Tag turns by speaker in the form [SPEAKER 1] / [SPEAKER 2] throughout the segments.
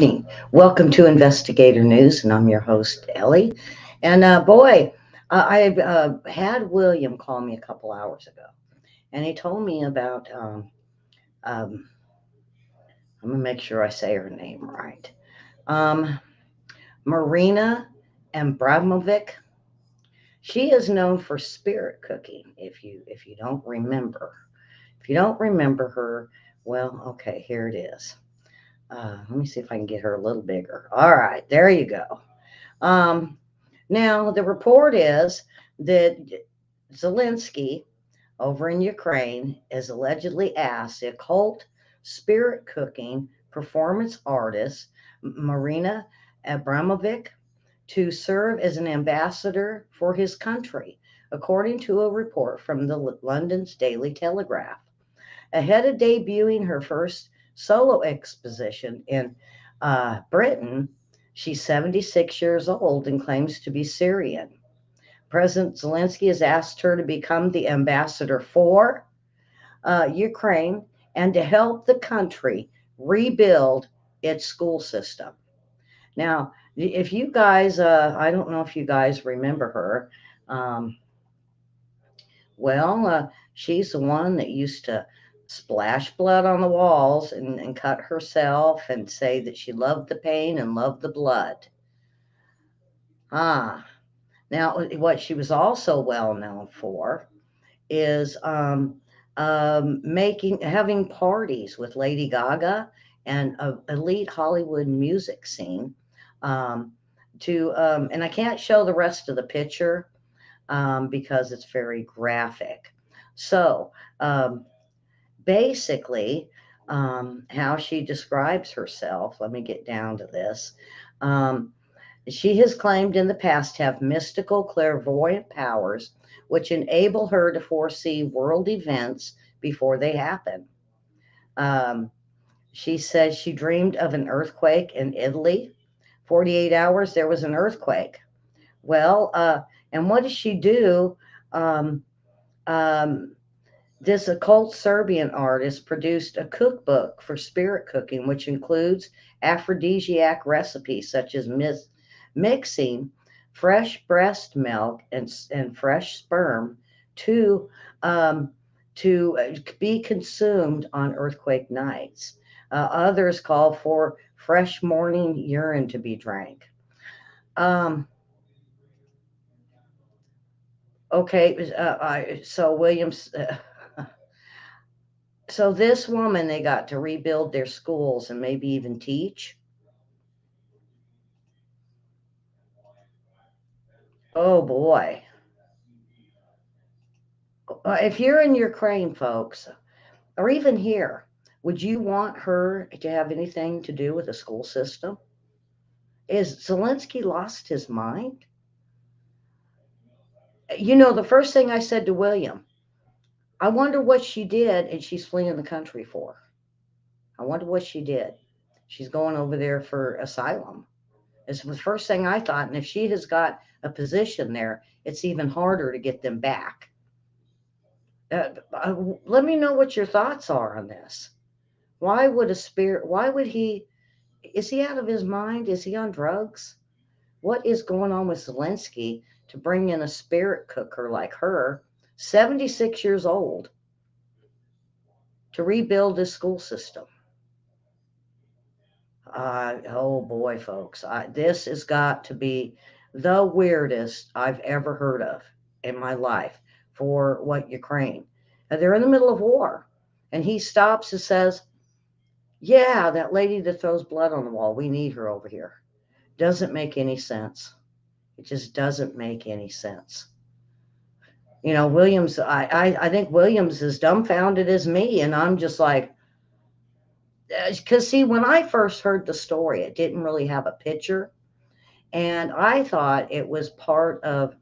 [SPEAKER 1] evening. Welcome to Investigator News, and I'm your host, Ellie. And I had William call me a couple hours ago, and he told me about, um, I'm going to make sure I say her name right, um, Marina Abramovic. She is known for spirit cooking. If you don't remember, if you don't remember her, well, okay, here it is. Let me see if I can get her a little bigger. All right, there you go. Um, Now, the report is that Zelensky over in Ukraine is allegedly asked the occult spirit cooking performance artist Marina Abramovic to serve as an ambassador for his country, according to a report from the London's Daily Telegraph. Ahead of debuting her first solo exposition in Britain, she's 76 years old and claims to be Syrian. President Zelensky has asked her to become the ambassador for Ukraine and to help the country rebuild its school system. Now, if you guys, I don't know if you guys remember her. Um, she's the one that used to splash blood on the walls and cut herself and say that she loved the pain and loved the blood. Ah, now what she was also well known for is having parties with Lady Gaga and a elite Hollywood music scene. Um, and I can't show the rest of the picture because it's very graphic. So um, basically, how she describes herself, let me get down to this. Um, she has claimed in the past to have mystical clairvoyant powers which enable her to foresee world events before they happen. Um, she says she dreamed of an earthquake in Italy. 48 hours, there was an earthquake. Well, and what does she do? Um, um, this occult Serbian artist produced a cookbook for spirit cooking, which includes aphrodisiac recipes such as mixing fresh breast milk and fresh sperm to um, be consumed on earthquake nights. Others call for fresh morning urine to be drank. Um, okay, so Williams. So this woman, they got to rebuild their schools and maybe even teach. Oh boy. If you're in Ukraine, folks, or even here, would you want her to have anything to do with the school system? Is Zelensky lost his mind? You know, the first thing I said to William, I wonder what she did and she's fleeing the country for. I wonder what she did. She's going over there for asylum. It's the first thing I thought. And if she has got a position there, it's even harder to get them back. Let me know what your thoughts are on this. Why would a spirit, why would he, is he out of his mind? Is he on drugs? What is going on with Zelensky to bring in a spirit cooker like her, 76 years old, to rebuild his school system? Oh boy, folks, this has got to be the weirdest I've ever heard of in my life for what Ukraine. They're in the middle of war. And he stops and says, yeah, that lady that throws blood on the wall, we need her over here. Doesn't make any sense. It just doesn't make any sense. You know, Williams, I think Williams is dumbfounded as me. And I'm just like, because see, when I first heard the story, it didn't really have a picture. And I thought it was part of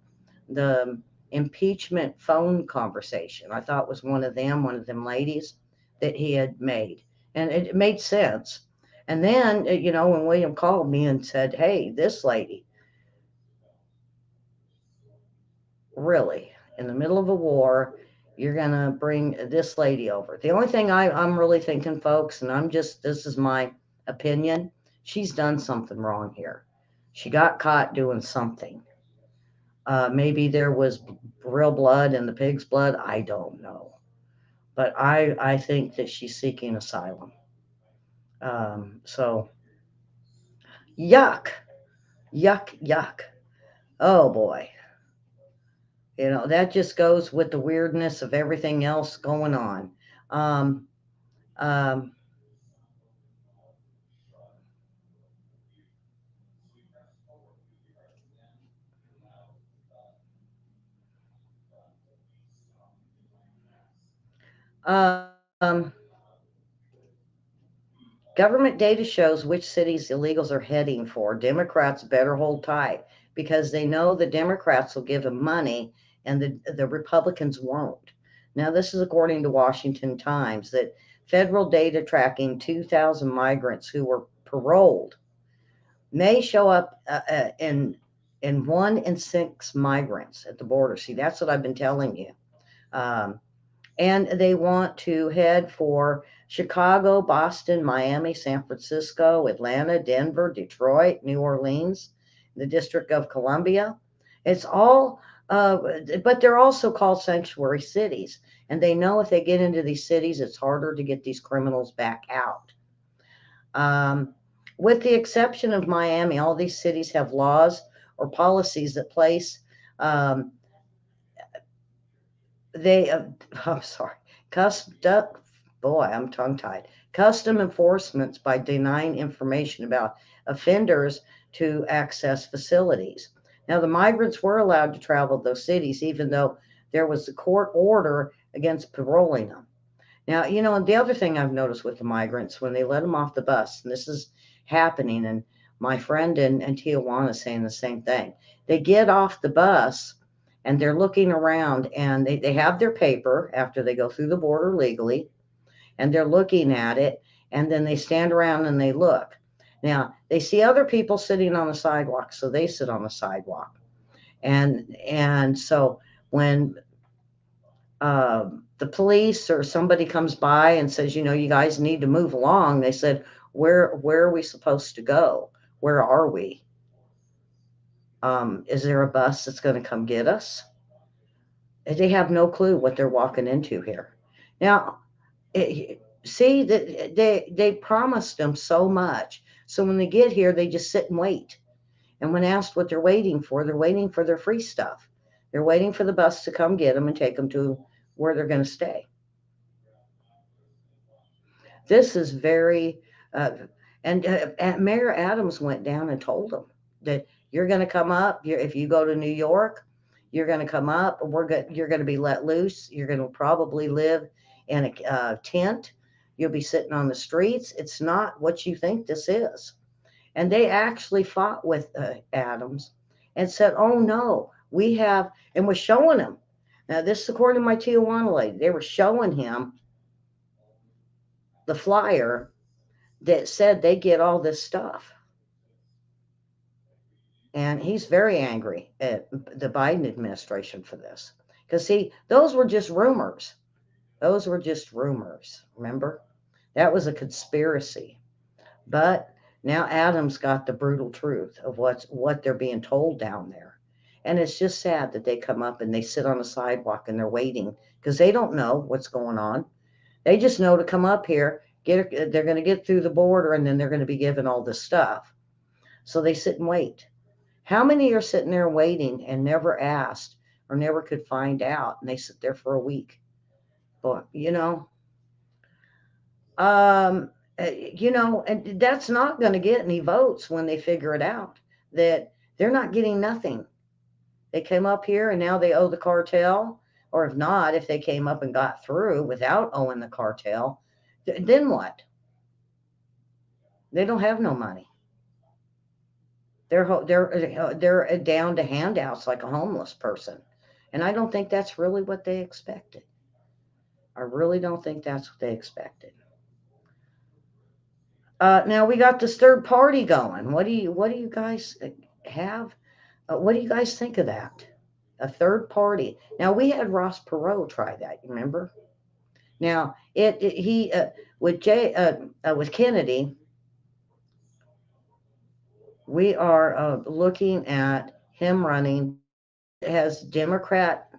[SPEAKER 1] the impeachment phone conversation. I thought it was one of them ladies that he had made. And it made sense. And then, when William called me and said, hey, this lady, really, in the middle of a war, you're going to bring this lady over. The only thing I'm really thinking, folks, and this is my opinion, She's done something wrong here. She got caught doing something. Maybe there was real blood in the pig's blood. I don't know. But I think that she's seeking asylum. So, yuck, yuck, yuck. Oh boy. That just goes with the weirdness of everything else going on. Um, um, um, Government data shows which cities illegals are heading for. Democrats better hold tight because they know the Democrats will give them money and the Republicans won't. Now, this is according to Washington Times that federal data tracking 2,000 migrants who were paroled may show up in 1 in 6 migrants at the border. See, that's what I've been telling you. Um, and they want to head for Chicago, Boston, Miami, San Francisco, Atlanta, Denver, Detroit, New Orleans, the District of Columbia. It's all, uh, but they're also called sanctuary cities. And they know if they get into these cities, it's harder to get these criminals back out. Um, with the exception of Miami, all these cities have laws or policies that place um, they, I'm sorry, custom, boy, I'm tongue tied. Custom enforcements by denying information about offenders to access facilities. Now, the migrants were allowed to travel those cities, even though there was a court order against paroling them. Now, and the other thing I've noticed with the migrants, when they let them off the bus, and this is happening, and my friend in Tijuana is saying the same thing. They get off the bus and they're looking around and they have their paper after they go through the border legally and they're looking at it and then they stand around and they look. Now, they see other people sitting on the sidewalk, so they sit on the sidewalk. And so when the police or somebody comes by and says, you guys need to move along. They said, where are we supposed to go? Where are we? Is there a bus that's going to come get us? They have no clue what they're walking into here. Now, see that they promised them so much. So when they get here, they just sit and wait. And when asked what they're waiting for their free stuff. They're waiting for the bus to come get them and take them to where they're going to stay. This is very, uh, and Mayor Adams went down and told them that you're going to come up. If you go to New York, you're going to come up. You're going to be let loose. You're going to probably live in a tent. You'll be sitting on the streets. It's not what you think this is. And they actually fought with Adams and said, "Oh no, we have," and was showing him. Now, this is according to my Tijuana lady. They were showing him the flyer that said they get all this stuff. And he's very angry at the Biden administration for this. Because, see, those were just rumors. Those were just rumors. Remember? That was a conspiracy. But now Adams got the brutal truth of what they're being told down there. And it's just sad that they come up and they sit on the sidewalk and they're waiting because they don't know what's going on. They just know to come up here, they're going to get through the border, and then they're going to be given all this stuff. So they sit and wait. How many are sitting there waiting and never asked or never could find out, and they sit there for a week? But and that's not going to get any votes when they figure it out that they're not getting nothing. They came up here and now they owe the cartel, or if not, if they came up and got through without owing the cartel, then what? They don't have no money. They're down to handouts like a homeless person, and I don't think that's really what they expected. I really don't think that's what they expected. Now we got this third party going. What do you guys have? What do you guys think of that? A third party. Now we had Ross Perot try that. You remember? Now it he with Kennedy, We are looking at him running. It has Democrat,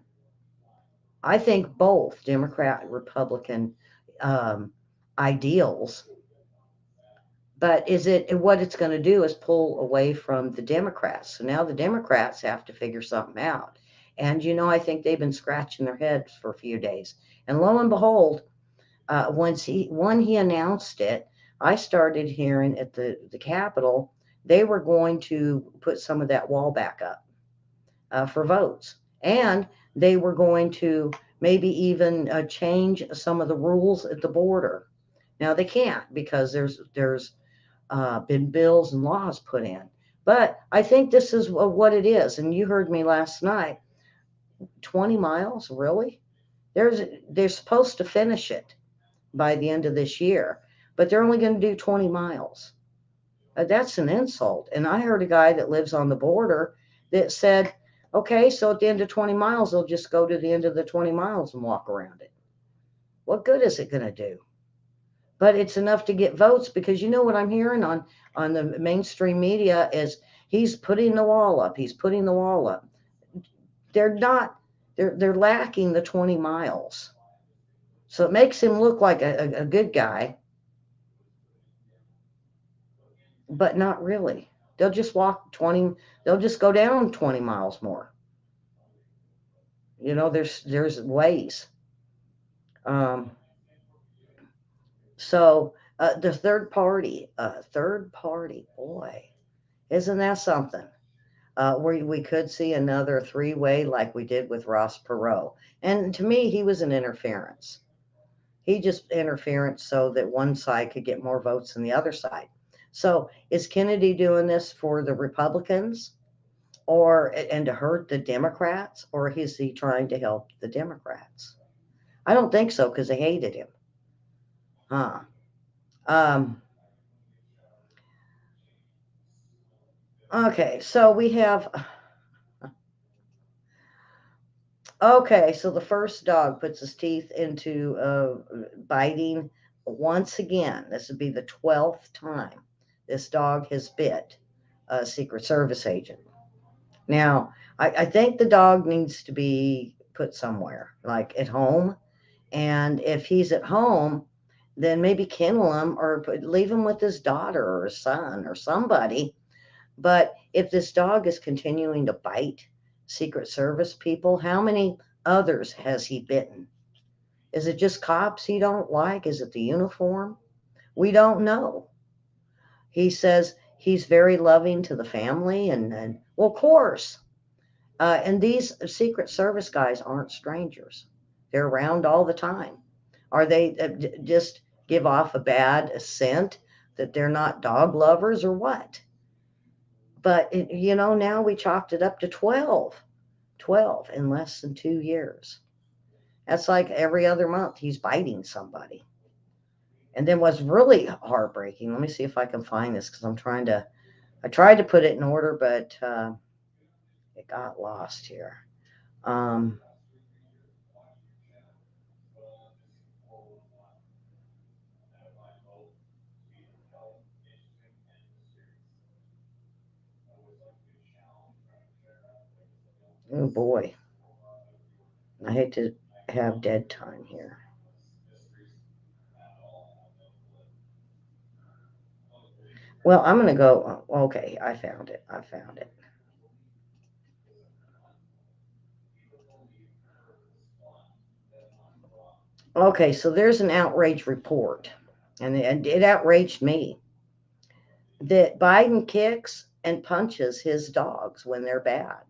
[SPEAKER 1] I think both Democrat and Republican um, ideals. But is it what it's going to do is pull away from the Democrats. So now the Democrats have to figure something out. And I think they've been scratching their heads for a few days. And lo and behold, when he announced it, I started hearing at the Capitol they were going to put some of that wall back up for votes, and they were going to maybe even change some of the rules at the border. Now they can't because there's been bills and laws put in. But I think this is what it is. And you heard me last night. 20 miles, really? They're supposed to finish it by the end of this year, but they're only going to do 20 miles. That's an insult. And I heard a guy that lives on the border that said, okay, so at the end of 20 miles, they'll just go to the end of the 20 miles and walk around it. What good is it going to do? But it's enough to get votes because what I'm hearing on the mainstream media is he's putting the wall up. He's putting the wall up. They're not. They're lacking the 20 miles. So it makes him look like a good guy, but not really. They'll just walk 20, they'll just go down 20 miles more. There's ways. Um, so the third party, boy, isn't that something? We could see another three-way like we did with Ross Perot. And to me, he was an interference. He just interference so that one side could get more votes than the other side. So is Kennedy doing this for the Republicans or and to hurt the Democrats, or is he trying to help the Democrats? I don't think so because they hated him. Huh. Um, okay, so we have okay, so the first dog puts his teeth into biting once again. This would be the 12th time this dog has bit a Secret Service agent. Now, I think the dog needs to be put somewhere, like at home. And if he's at home, then maybe kennel him or leave him with his daughter or his son or somebody. But if this dog is continuing to bite Secret Service people, how many others has he bitten? Is it just cops he don't like? Is it the uniform? We don't know. He says he's very loving to the family, and well, of course. And these Secret Service guys aren't strangers. They're around all the time. Are they just give off a bad scent that they're not dog lovers or what? But now we chalked it up to 12, 12 in less than 2 years. That's like every other month he's biting somebody. And then what's really heartbreaking, let me see if I can find this because I tried to put it in order, but it got lost here. Um, oh boy, I hate to have dead time here. Well, I'm going to go. Okay, I found it. I found it. Okay, so there's an outrage report, and it outraged me that Biden kicks and punches his dogs when they're bad.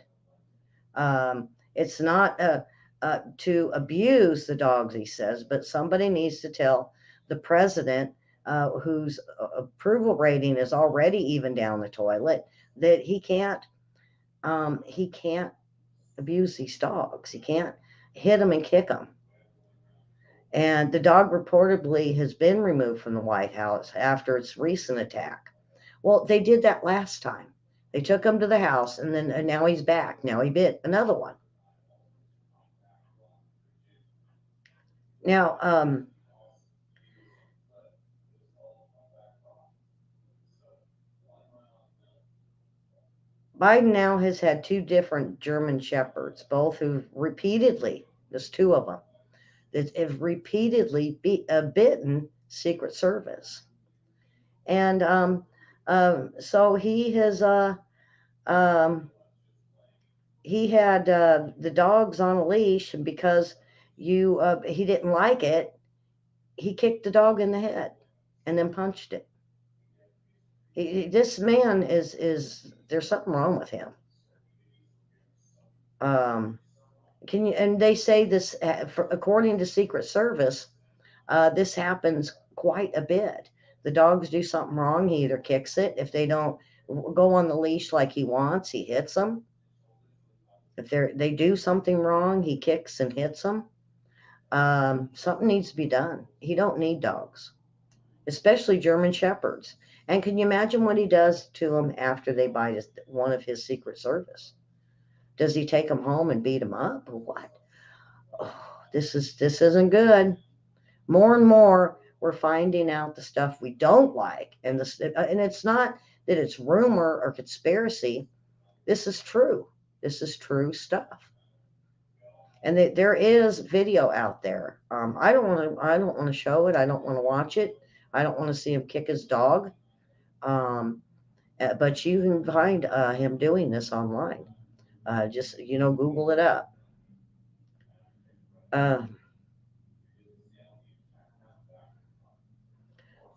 [SPEAKER 1] It's not to abuse the dogs, he says, but somebody needs to tell the president, whose approval rating is already even down the toilet, that he can't abuse these dogs. He can't hit them and kick them. And the dog reportedly has been removed from the White House after its recent attack. Well, they did that last time. They took him to the house, and then and now he's back. Now he bit another one. Now, Biden now has had two different German shepherds, both who repeatedly, there's two of them, that have repeatedly bitten Secret Service. And so um, he had the dogs on a leash, and because he didn't like it, he kicked the dog in the head and then punched it. This man is there's something wrong with him. Um, can you? And they say this, according to Secret Service, this happens quite a bit. The dogs do something wrong, he either kicks it. If they don't go on the leash like he wants, he hits them. If they do something wrong, he kicks and hits them. Something needs to be done. He don't need dogs, especially German shepherds. And can you imagine what he does to them after they bite one of his Secret Service? Does he take them home and beat them up or what? Oh, this isn't good. More and more, we're finding out the stuff we don't like, and it's not that it's rumor or conspiracy. This is true. This is true stuff. And there is video out there. I don't want to. I don't want to show it. I don't want to watch it. I don't want to see him kick his dog. Um, but you can find him doing this online. Just Google it up. Uh,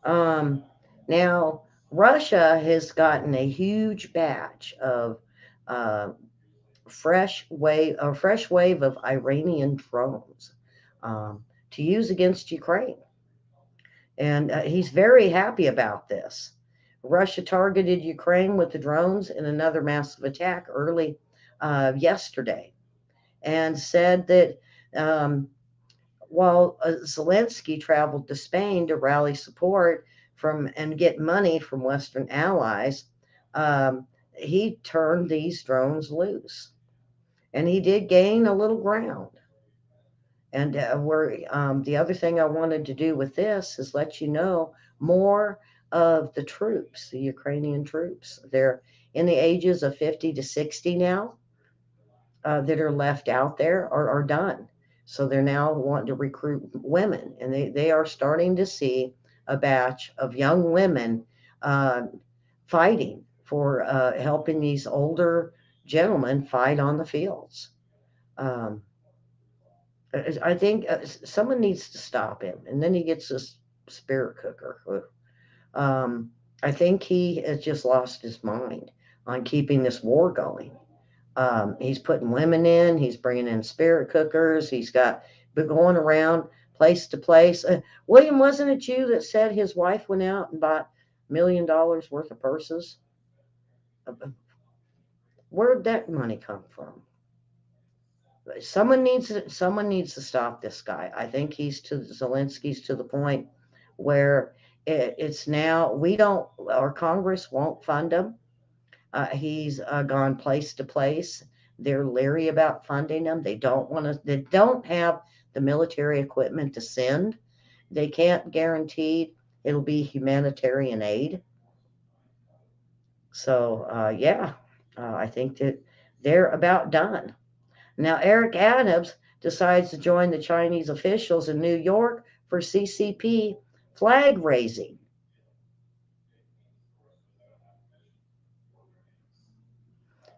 [SPEAKER 1] um, Now, Russia has gotten a huge batch of uh, fresh wave of Iranian drones to use against Ukraine. And he's very happy about this. Russia targeted Ukraine with the drones in another massive attack early yesterday, and said that um, while Zelensky traveled to Spain to rally support from and get money from Western allies, he turned these drones loose, and he did gain a little ground. And the other thing I wanted to do with this is let you know more of the troops, the Ukrainian troops. They're in the ages of 50 to 60 now, that are left out there are done. So they're now wanting to recruit women, and they are starting to see a batch of young women uh, fighting for helping these older gentlemen fight on the fields. Um, I think someone needs to stop him, and then he gets this spirit cooker. Um, I think he has just lost his mind on keeping this war going. He's putting women in. He's bringing in spirit cookers. He's been going around place to place. William, wasn't it you that said his wife went out and bought $1 million worth of purses? Where'd that money come from? Someone needs to stop this guy. I think Zelensky's to the point where it's now we don't or Congress won't fund him. He's gone place to place. They're leery about funding him. They don't want to. They don't have the military equipment to send. They can't guarantee it'll be humanitarian aid. So yeah, I think that they're about done. Now, Eric Adams decides to join the Chinese officials in New York for CCP flag raising.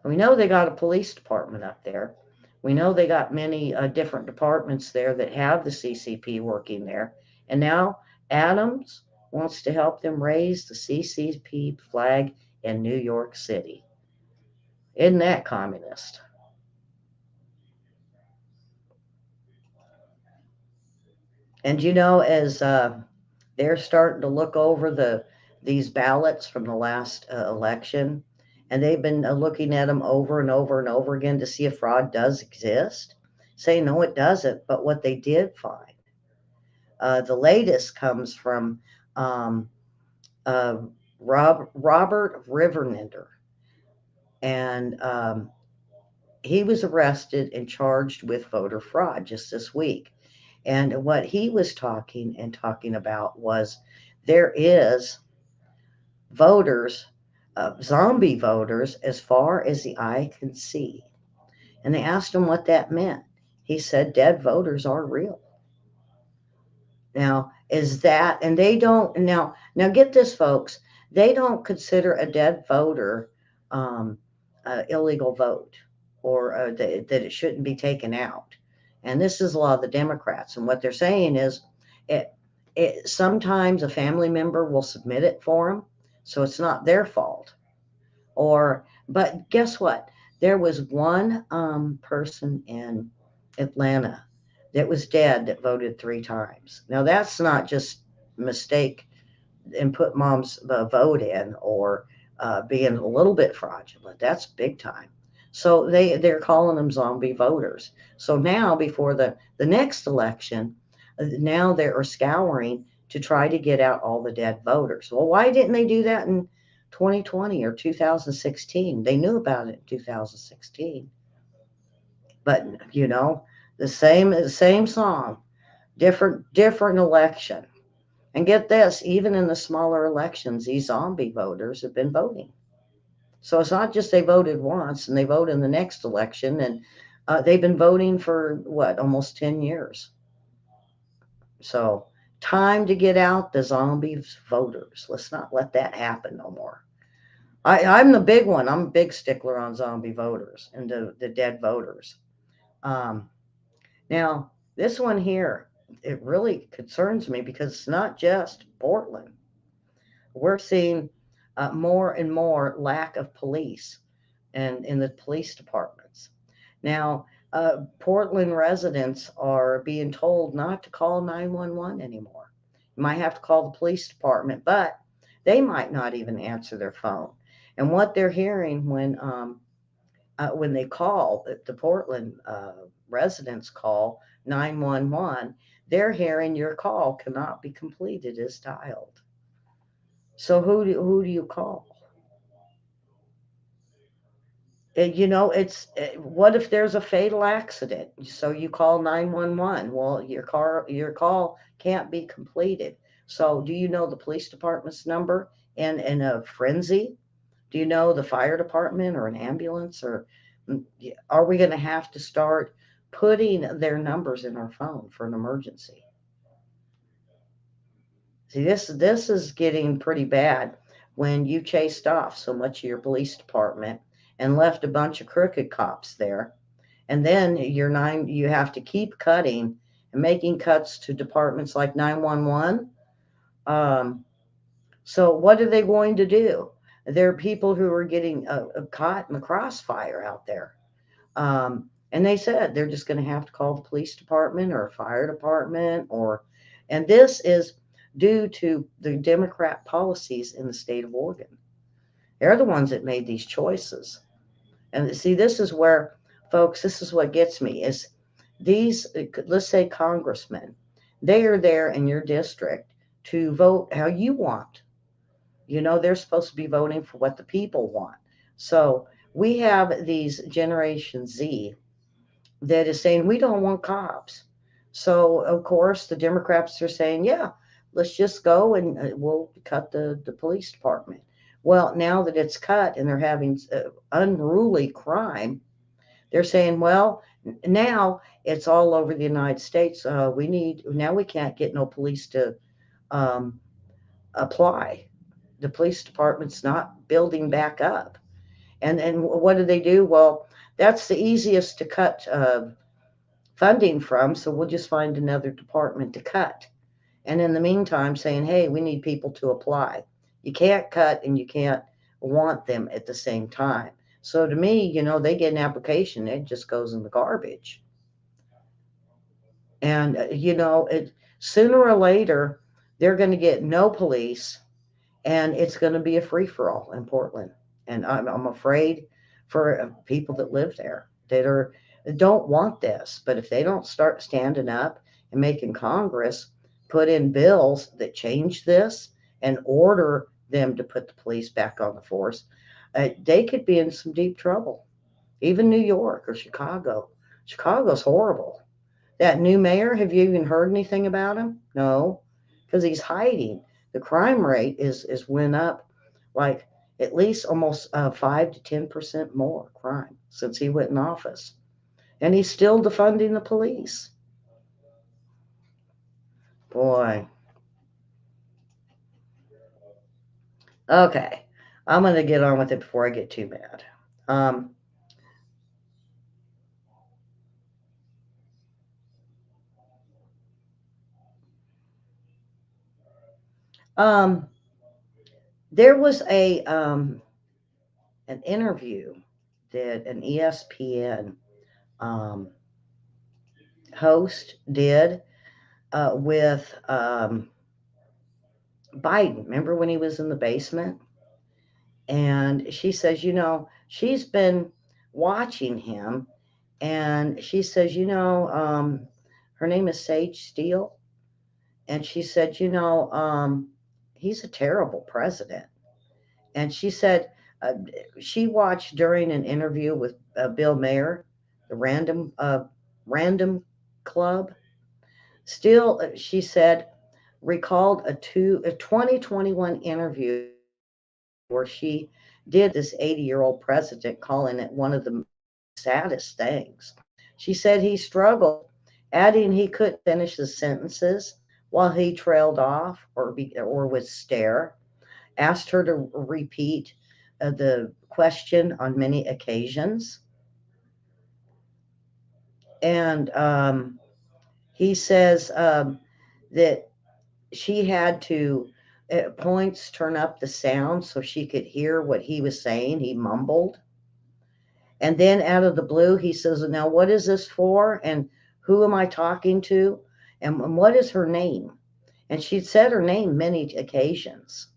[SPEAKER 1] We know they got a police department up there. We know they got many different departments there that have the CCP working there. And now Adams wants to help them raise the CCP flag in New York City. Isn't that communist? And as they're starting to look over these ballots from the last election, and they've been looking at them over and over and over again to see if fraud does exist. Say no, it doesn't. But what they did find, the latest comes from um, uh, Robert Rivernender, and he was arrested and charged with voter fraud just this week. And what he was talking about was there is voters zombie voters as far as the eye can see. And they asked him what that meant. He said, dead voters are real. Now, is that, and they don't, now get this, folks, they don't consider a dead voter um, illegal vote or that it shouldn't be taken out. And this is a lot of the Democrats. And what they're saying is it, sometimes a family member will submit it for them, so it's not their fault. Or, but guess what? There was one person in Atlanta that was dead that voted 3 times. Now that's not just mistake and put mom's vote in or being a little bit fraudulent. That's big time. So they're calling them zombie voters. So now before the next election, now they are scouring to try to get out all the dead voters. Well, why didn't they do that in 2020 or 2016? They knew about it in 2016. But the same song, different election. And get this, even in the smaller elections, these zombie voters have been voting. So it's not just they voted once and they vote in the next election, and they've been voting for what, almost 10 years. So time to get out the zombie voters. Let's not let that happen no more. I'm the big one. I'm a big stickler on zombie voters and the dead voters. Um, Now, this one here, it really concerns me because it's not just Portland. We're seeing more and more lack of police and in the police departments. Now, Portland residents are being told not to call 911 anymore. You might have to call the police department, but they might not even answer their phone. And what they're hearing when they call, the Portland residents call 911, they're hearing your call cannot be completed as dialed. So who do you call? What if there's a fatal accident? So you call 911. Well, your call can't be completed. So do you know the police department's number in a frenzy? Do you know the fire department or an ambulance? Or are we going to have to start putting their numbers in our phone for an emergency? See, this is getting pretty bad when you chased off so much of your police department and left a bunch of crooked cops there. And then you have to keep cutting and making cuts to departments like 911. Um, so what are they going to do? There are people who are getting caught in the crossfire out there. And they said they're just going to have to call the police department or fire department and this is due to the Democrat policies in the state of Oregon. They're the ones that made these choices. And see, this is where, folks, this is what gets me is these, let's say congressmen, they are there in your district to vote how you want. They're supposed to be voting for what the people want. So we have these Generation Z that is saying we don't want cops. So of course the Democrats are saying, yeah, let's just go and we'll cut the police department. Well, now that it's cut and they're having unruly crime, they're saying, well, now it's all over the United States. We can't get no police to um, apply. The police department's not building back up. And what do they do? Well, that's the easiest to cut funding from, so we'll just find another department to cut. And in the meantime, saying, hey, we need people to apply. You can't cut and you can't want them at the same time. So to me, they get an application, it just goes in the garbage. And, sooner or later, they're going to get no police and it's going to be a free for all in Portland. And I'm afraid for people that live there that don't want this. But if they don't start standing up and making Congress put in bills that change this and order them to put the police back on the force, they could be in some deep trouble. Even New York or Chicago. Chicago's horrible. That new mayor, have you even heard anything about him? No, because he's hiding. The crime rate is went up like at least almost 5 to 10% more crime since he went in office. And he's still defunding the police. Boy. Okay. I'm going to get on with it before I get too mad. Um, um, there was an interview that an ESPN um, host did with Biden. Remember when he was in the basement? And she says, she's been watching him, and she says, her name is Sage Steele, and she said, he's a terrible president. And she said uh, she watched during an interview with Bill Mayer, the Random Club. Still, she said, recalled a 2021 interview where she did this 80-year-old president, calling it one of the saddest things. She said he struggled, adding he couldn't finish the sentences while he trailed off or would stare. Asked her to repeat the question on many occasions. And he says that she had to, at points, turn up the sound so she could hear what he was saying. He mumbled. And then out of the blue, he says, now, what is this for? And who am I talking to? And what is her name? And she'd said her name many occasions.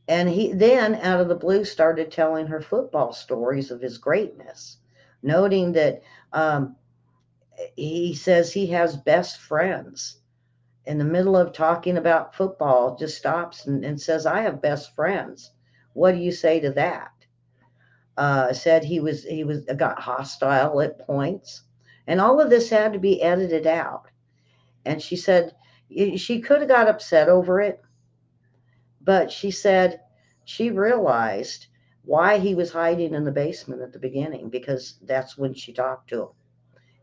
[SPEAKER 1] And he then, out of the blue, started telling her football stories of his greatness, noting that he says he has best friends. In the middle of talking about football, just stops and says, I have best friends. What do you say to that? Said he was got hostile at points, and all of this had to be edited out. And she said she could have got upset over it, but she said she realized why he was hiding in the basement at the beginning, because that's when she talked to him,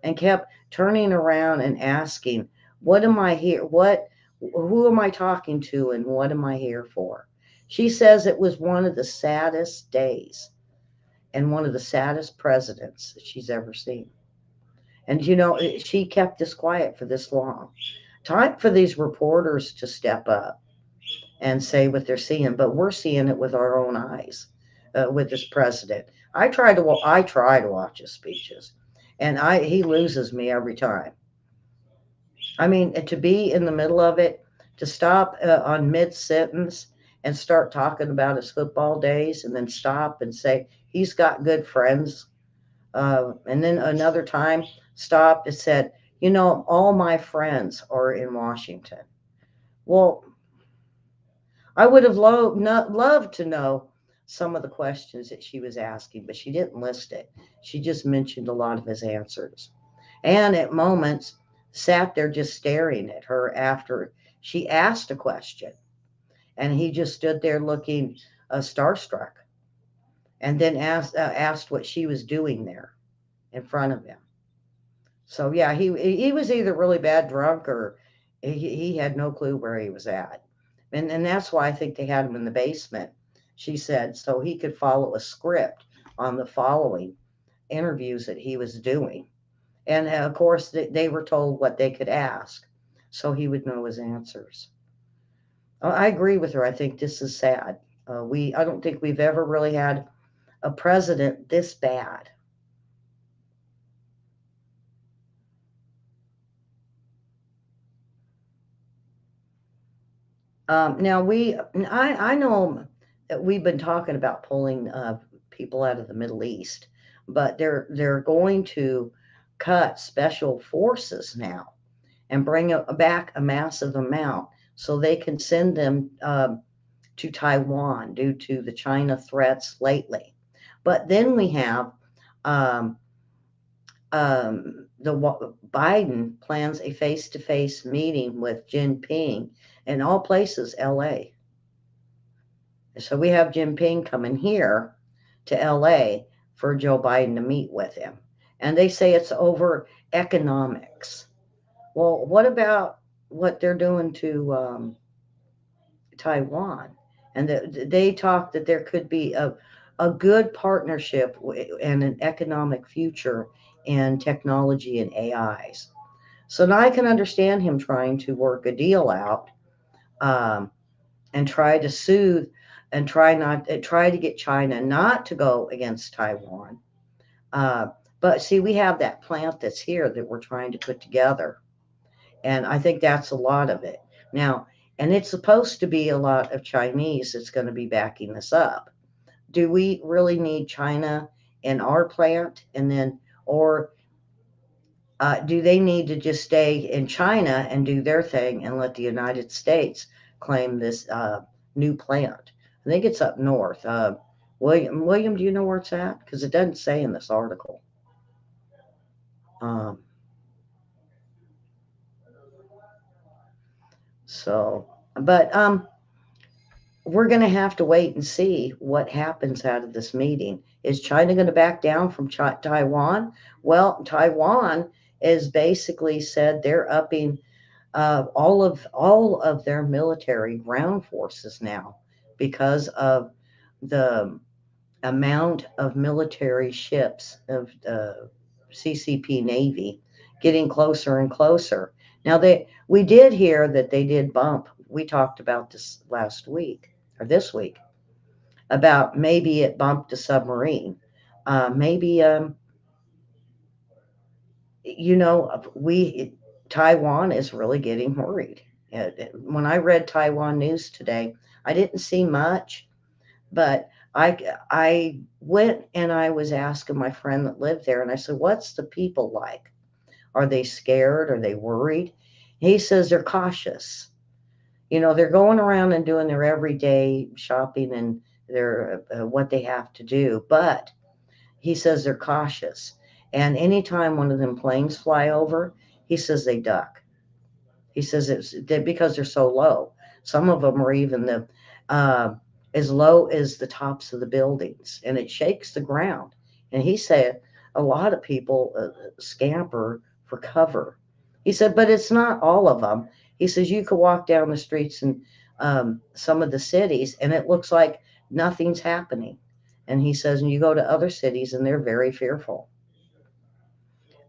[SPEAKER 1] and kept turning around and asking, what am I here? Who am I talking to, and what am I here for? She says it was one of the saddest days and one of the saddest presidents that she's ever seen. And she kept this quiet for this long. Time for these reporters to step up and say what they're seeing, but we're seeing it with our own eyes with this president. I try to watch his speeches, and he loses me every time. I mean, to be in the middle of it, to stop on mid sentence and start talking about his football days, and then stop and say he's got good friends, and then another time stopped and said, all my friends are in Washington. Well, I would have loved to know some of the questions that she was asking, but she didn't list it. She just mentioned a lot of his answers. And at moments sat there just staring at her after she asked a question. And he just stood there looking starstruck, and then asked what she was doing there in front of him. So yeah, he was either really bad drunk, or he had no clue where he was at. And that's why I think they had him in the basement, she said, so he could follow a script on the following interviews that he was doing. And of course, they were told what they could ask, so he would know his answers. I agree with her. I think this is sad. I don't think we've ever really had a president this bad. Now I know that we've been talking about pulling people out of the Middle East, but they're going to cut special forces now and bring back a massive amount so they can send them to Taiwan due to the China threats lately. But then we have um, Biden plans a face-to-face meeting with Jinping in all places, LA. So we have Jinping coming here to LA for Joe Biden to meet with him. And they say it's over economics. Well, what about what they're doing to Taiwan? And they talk that there could be a good partnership and an economic future in technology and AIs. So now I can understand him trying to work a deal out, um, and try to soothe and try to get China not to go against Taiwan. Uh, but see, we have that plant that's here that we're trying to put together, and I think that's a lot of it now. And it's supposed to be a lot of Chinese that's going to be backing this up. Do we really need China in our plant, and then, or do they need to just stay in China and do their thing and let the United States claim this new plant? I think it's up north. William, do you know where it's at? Because it doesn't say in this article. Um, so, but we're going to have to wait and see what happens out of this meeting. Is China going to back down from Taiwan? Well, Taiwan is basically said they're upping all of their military ground forces now because of the amount of military ships of CCP Navy getting closer and closer. Now we did hear that they did bump. We talked about this last week or this week about maybe it bumped a submarine. Maybe we Taiwan is really getting worried. When I read Taiwan news today, I didn't see much, but I went and I was asking my friend that lived there, and I said, "What's the people like? Are they scared? Are they worried?" He says they're cautious. They're going around and doing their everyday shopping and their what they have to do, but he says they're cautious. And anytime one of them planes fly over, he says they duck. He says because they're so low. Some of them are even uh, as low as the tops of the buildings, and it shakes the ground. And he said a lot of people scamper for cover. He said, but it's not all of them. He says you could walk down the streets in some of the cities, and it looks like nothing's happening. And he says, and you go to other cities, and they're very fearful.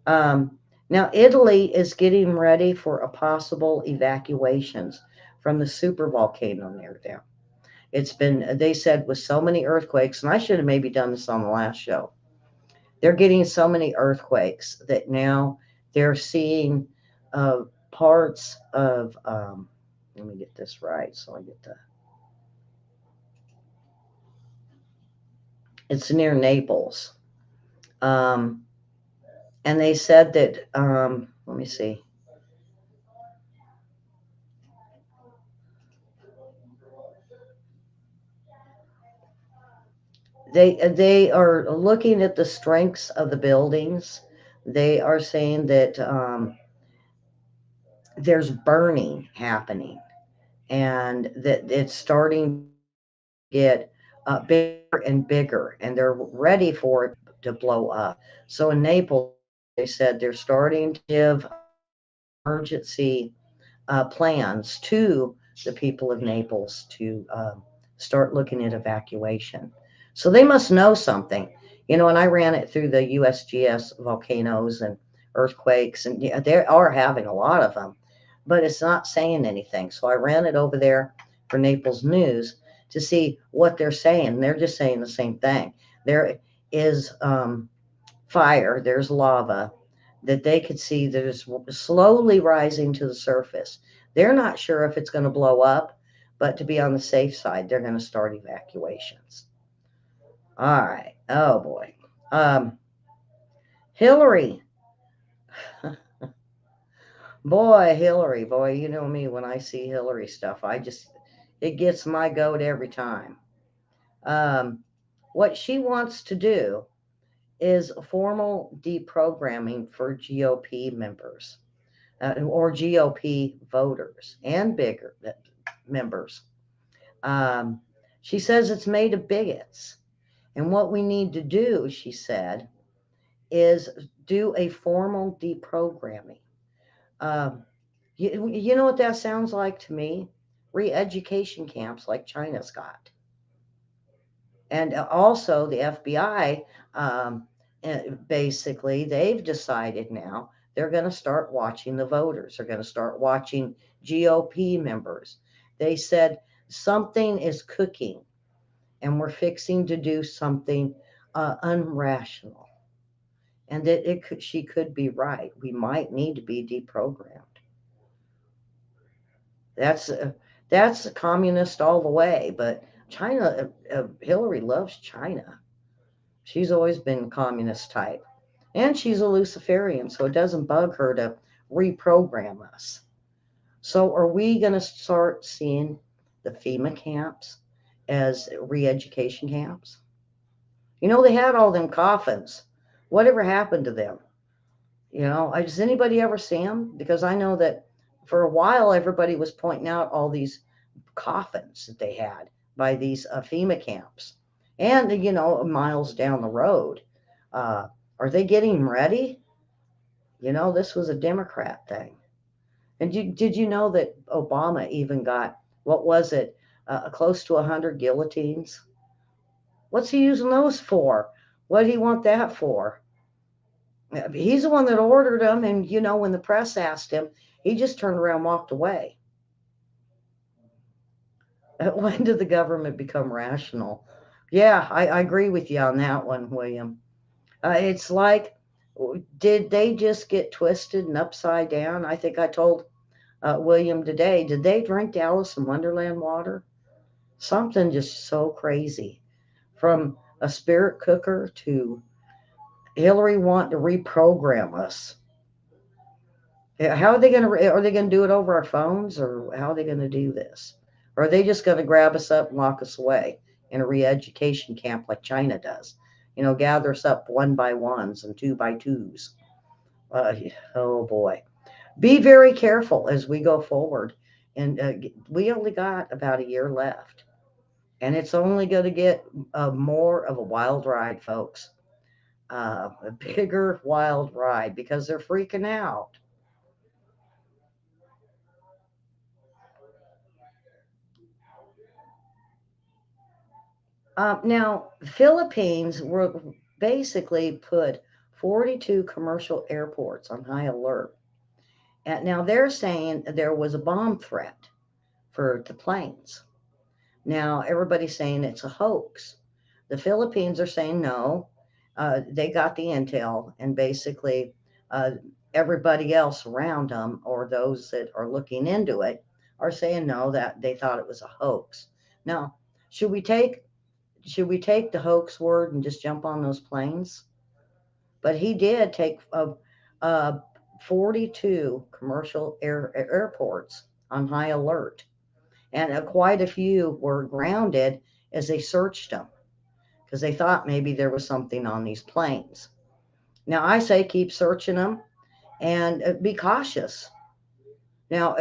[SPEAKER 1] Um, Now, Italy is getting ready for a possible evacuations from the super volcano near them. They said, with so many earthquakes, and I should have maybe done this on the last show. They're getting so many earthquakes that now they're seeing parts of, let me get this right so I get it's near Naples. Um, and they said that, let me see. They are looking at the strengths of the buildings. They are saying that there's burning happening, and that it's starting to get bigger and bigger, and they're ready for it to blow up. So in Naples, they said they're starting to give emergency plans to the people of Naples to start looking at evacuation. So they must know something. And I ran it through the USGS volcanoes and earthquakes, and yeah, they are having a lot of them, but it's not saying anything. So I ran it over there for Naples News to see what they're saying. They're just saying the same thing. There is fire, there's lava that they could see that is slowly rising to the surface. They're not sure if it's going to blow up, but to be on the safe side, they're going to start evacuations. All right. Oh boy. Hillary. Boy, you know me, when I see Hillary stuff, it gets my goat every time. Um, what she wants to do is formal deprogramming for GOP members. Or GOP voters and bigger members. Um, She says it's made of bigots. And what we need to do, she said, is do a formal deprogramming. Um, you know what that sounds like to me? Re-education camps like China's got. And also the FBI, um, basically, they've decided now they're going to start watching the voters. They're going to start watching GOP members. They said something is cooking, and we're fixing to do something unrational. And that she could be right. We might need to be deprogrammed. That's that's communist all the way. But China, Hillary loves China. She's always been communist type. And she's a Luciferian, so it doesn't bug her to reprogram us. So are we going to start seeing the FEMA camps as re-education camps? You know, they had all them coffins. Whatever happened to them? Does anybody ever see them? Because I know that for a while everybody was pointing out all these coffins that they had by these FEMA camps. And, miles down the road. Uh, are they getting ready? This was a Democrat thing. And did you know that Obama even got, what was it, close to 100 guillotines? What's he using those for? What did he want that for? He's the one that ordered them. And, when the press asked him, he just turned around and walked away. When did the government become rational? Yeah, I agree with you on that one, William. It's like, did they just get twisted and upside down? I think I told William today, did they drink the Alice in Wonderland water? Something just so crazy. From a spirit cooker to Hillary wanting to reprogram us. How are they going to? Are they going to do it over our phones, or how are they going to do this? Or are they just going to grab us up and lock us away in a re-education camp like China does? Gather us up one by ones and two by twos. Uh, oh boy. Be very careful as we go forward. And we only got about a year left. And it's only going to get more of a wild ride, folks. A bigger wild ride because they're freaking out. Now, Philippines were basically put 42 commercial airports on high alert. And now they're saying there was a bomb threat for the planes. Now, everybody's saying it's a hoax. The Philippines are saying no. They got the intel, and basically, uh, everybody else around them, or those that are looking into it, are saying no, that they thought it was a hoax. Now, should we take should we take the hoax word and just jump on those planes? But he did take uh, 42 commercial airports on high alert, and quite a few were grounded as they searched them because they thought maybe there was something on these planes. Now, I say keep searching them and be cautious. Now,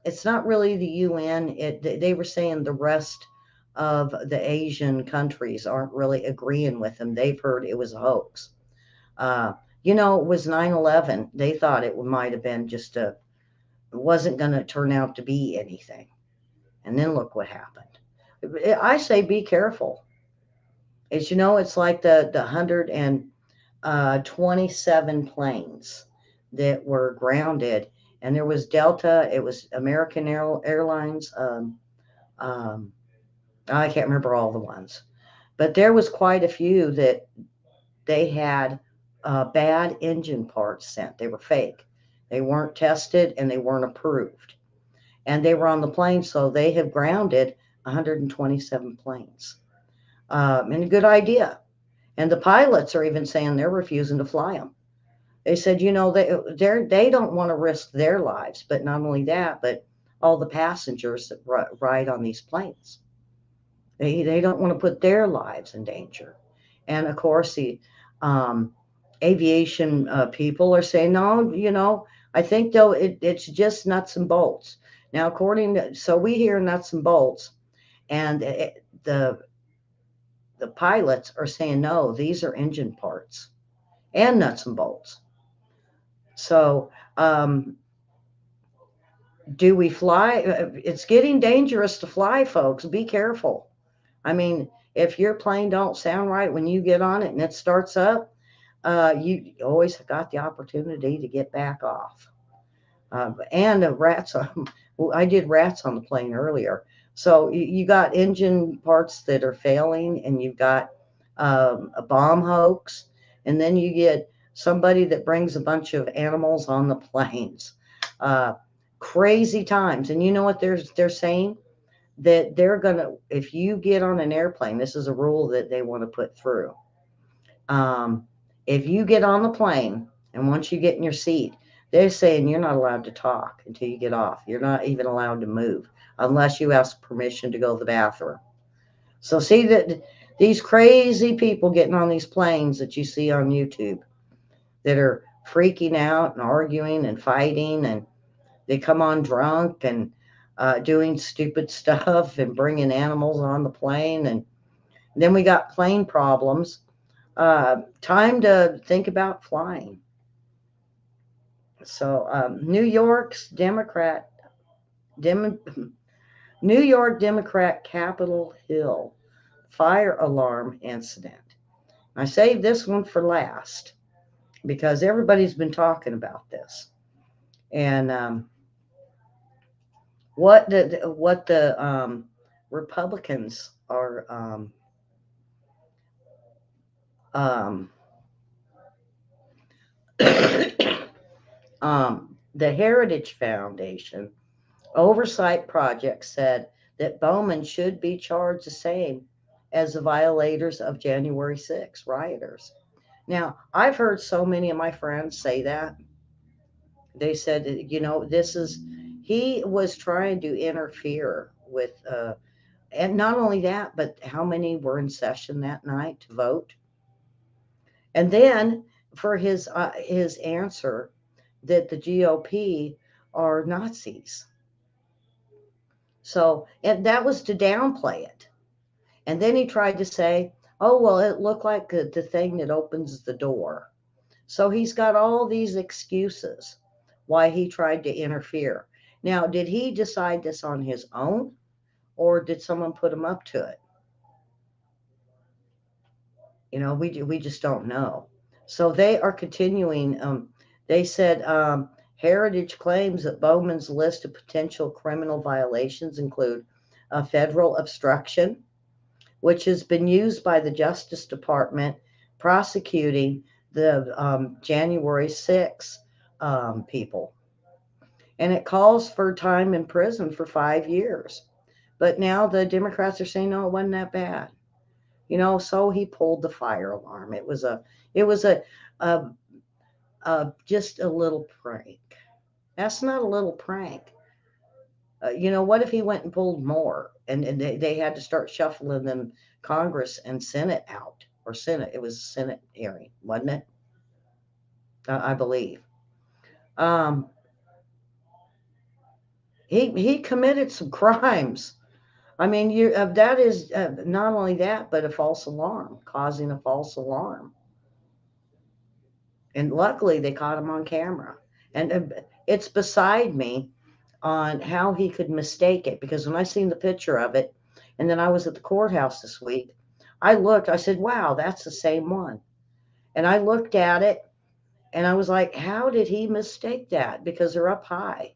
[SPEAKER 1] it's not really the UN. They were saying the rest of the Asian countries aren't really agreeing with them. They've heard it was a hoax. Uh, it was 9/11. They thought it might have been just it wasn't going to turn out to be anything. And then look what happened. I say be careful. It's like the 127 planes that were grounded, and there was Delta, it was American Airlines. Um, I can't remember all the ones, but there was quite a few that they had bad engine parts sent. They were fake. They weren't tested and they weren't approved. And they were on the plane, so they have grounded 127 planes. And a good idea. And the pilots are even saying they're refusing to fly them. They said, they don't want to risk their lives, but not only that, but all the passengers that ride on these planes. They don't want to put their lives in danger. And of course, the um, aviation people are saying, no, I think though it's just nuts and bolts. Now, so we hear nuts and bolts, and the pilots are saying, no, these are engine parts and nuts and bolts. So, do we fly? It's getting dangerous to fly, folks. Be careful. I mean, if your plane don't sound right when you get on it and it starts up, you always got the opportunity to get back off. And rats. Well, I did rats on the plane earlier. So you got engine parts that are failing, and you've got a bomb hoax, and then you get somebody that brings a bunch of animals on the planes. Uh, Crazy times. And you know what they're saying? That they're gonna, if you get on an airplane, this is a rule that they want to put through. Um, if you get on the plane and once you get in your seat, they're saying you're not allowed to talk until you get off. You're not even allowed to move unless you ask permission to go to the bathroom. So see that these crazy people getting on these planes that you see on YouTube that are freaking out and arguing and fighting, and they come on drunk and doing stupid stuff and bringing animals on the plane. And then we got plane problems. Time to think about flying. So, Dem, New York Democrat Capitol Hill fire alarm incident. I saved this one for last because everybody's been talking about this. And what the Republicans are um, the Heritage Foundation Oversight Project said that Bowman should be charged the same as the violators of January 6 rioters. Now, I've heard so many of my friends say that. They said, he was trying to interfere with, and not only that, but how many were in session that night to vote. And then for his answer that the GOP are Nazis. So, and that was to downplay it. And then he tried to say, oh, well, it looked like the thing that opens the door. So he's got all these excuses why he tried to interfere. Now, did he decide this on his own, or did someone put him up to it? We just don't know. So they are continuing. They said Heritage claims that Bowman's list of potential criminal violations include a federal obstruction, which has been used by the Justice Department prosecuting the January 6 people. And it calls for time in prison for 5 years. But now the Democrats are saying, no, it wasn't that bad. So he pulled the fire alarm. It was just a little prank. That's not a little prank. What if he went and pulled more, and they had to start shuffling them Congress and Senate out, or Senate? It was a Senate hearing, wasn't it? I believe. Um, he committed some crimes. I mean, that is not only that, but a false alarm, causing a false alarm. And luckily, they caught him on camera. And it's beside me on how he could mistake it, because when I seen the picture of it, and then I was at the courthouse this week, I said, wow, that's the same one. And I looked at it and I was like, how did he mistake that? Because they're up high.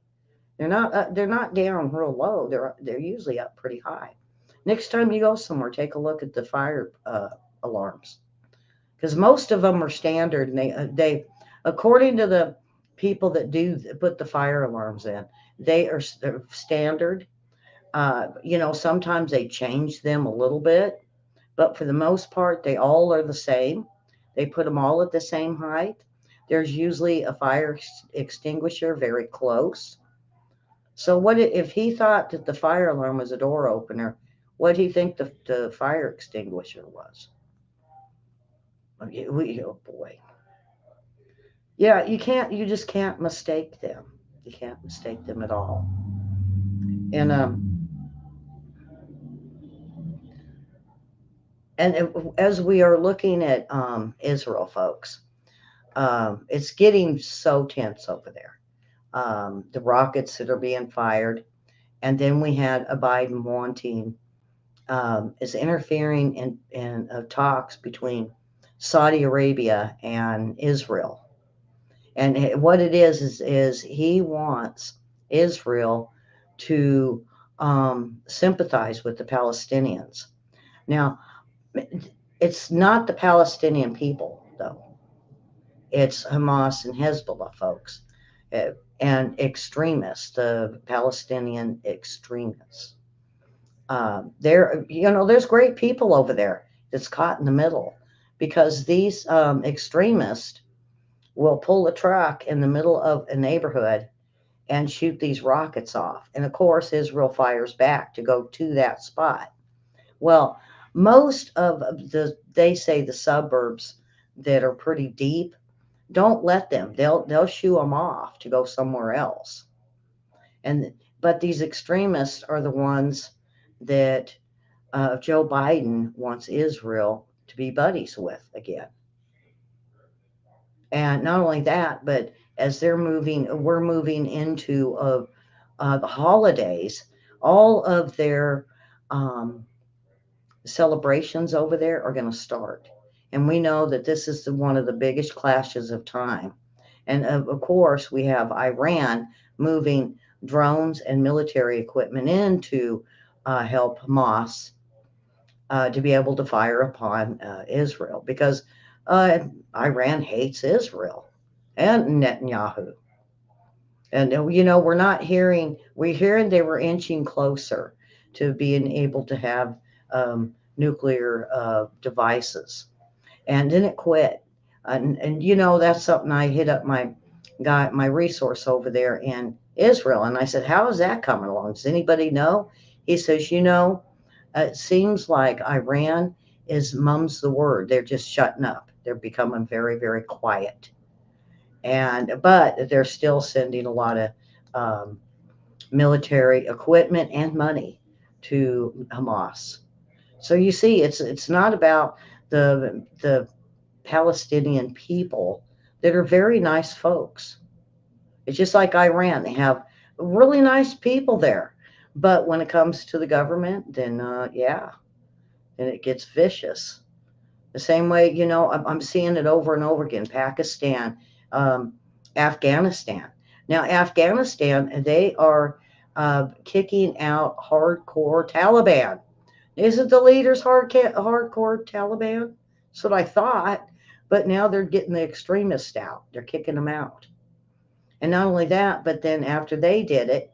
[SPEAKER 1] They're not down real low. They're usually up pretty high. Next time you go somewhere, take a look at the fire alarms, because most of them are standard, and they according to the people that do put the fire alarms in, they're standard. Sometimes they change them a little bit, but for the most part, they all are the same. They put them all at the same height. There's usually a fire extinguisher very close. So what if he thought that the fire alarm was a door opener? What do you think the fire extinguisher was? Oh boy. Yeah, you just can't mistake them. You can't mistake them at all. And as we are looking at Israel, folks, it's getting so tense over there. The rockets that are being fired, and then we had a Biden wanting is interfering in talks between Saudi Arabia and Israel. And what it is he wants Israel to sympathize with the Palestinians. Now, it's not the Palestinian people, though. It's Hamas and Hezbollah, folks, uh, and extremists, the Palestinian extremists. There's great people over there that's caught in the middle because these extremists will pull a truck in the middle of a neighborhood and shoot these rockets off. And of course, Israel fires back to go to that spot. Well, most of they say the suburbs that are pretty deep, don't let them. They'll shoo them off to go somewhere else. And but these extremists are the ones that Joe Biden wants Israel to be buddies with again. And not only that, but as we're moving into the holidays, all of their um, celebrations over there are going to start. And we know that this is one of the biggest clashes of time. And of course, we have Iran moving drones and military equipment in to help Hamas to be able to fire upon Israel because uh, Iran hates Israel and Netanyahu. And we're hearing they were inching closer to being able to have nuclear devices. And then it quit. And that's something I hit up my resource over there in Israel. And I said, how is that coming along? Does anybody know? He says, it seems like Iran is mum's the word. They're just shutting up. They're becoming very, very quiet. But they're still sending a lot of um, military equipment and money to Hamas. So you see, it's not about the Palestinian people that are very nice folks. It's just like Iran; they have really nice people there, but when it comes to the government, then yeah, then it gets vicious. The same way, I'm seeing it over and over again. Pakistan, um, Afghanistan. Now, Afghanistan, they are kicking out hardcore Taliban. Isn't the leaders hardcore Taliban? That's what I thought. But now they're getting the extremists out. They're kicking them out. And not only that, but then after they did it,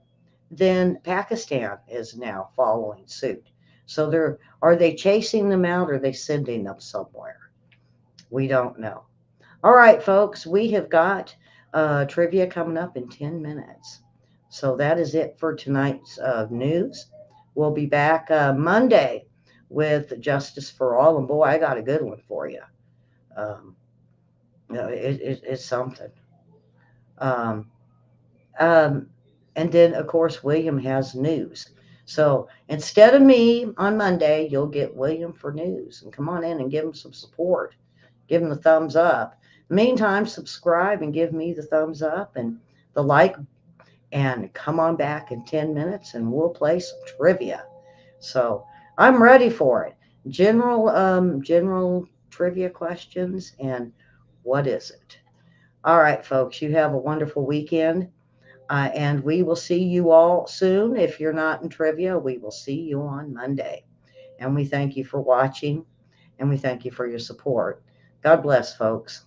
[SPEAKER 1] then Pakistan is now following suit. So are they chasing them out or are they sending them somewhere? We don't know. All right, folks, we have got trivia coming up in 10 minutes. So that is it for tonight's news. We'll be back Monday with Justice for All. And boy, I got a good one for you. Um, it's something. Um, um, and then, of course, William has news. So instead of me on Monday, you'll get William for news. And come on in and give him some support. Give him the thumbs up. Meantime, subscribe and give me the thumbs up and the like. And come on back in 10 minutes and we'll play some trivia. So I'm ready for it. General trivia questions. And what is it? All right, folks, you have a wonderful weekend. And we will see you all soon. If you're not in trivia, we will see you on Monday. And we thank you for watching and we thank you for your support. God bless, folks.